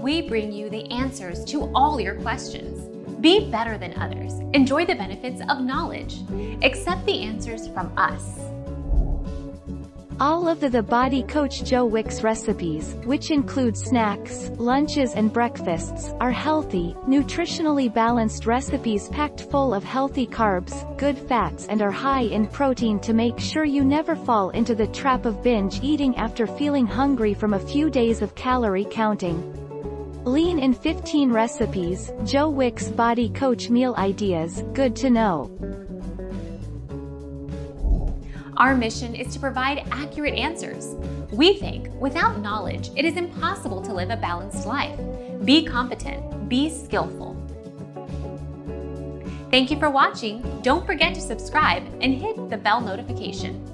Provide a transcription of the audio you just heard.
we bring you the answers to all your questions. Be better than others. Enjoy the benefits of knowledge. Accept the answers from us. All of the Body Coach Joe Wicks recipes, which include snacks, lunches and breakfasts, are healthy, nutritionally balanced recipes packed full of healthy carbs, good fats and are high in protein to make sure you never fall into the trap of binge eating after feeling hungry from a few days of calorie counting. Lean in 15 recipes, Joe Wicks Body Coach Meal Ideas, good to know. Our mission is to provide accurate answers. We think without knowledge, it is impossible to live a balanced life. Be competent, be skillful. Thank you for watching. Don't forget to subscribe and hit the bell notification.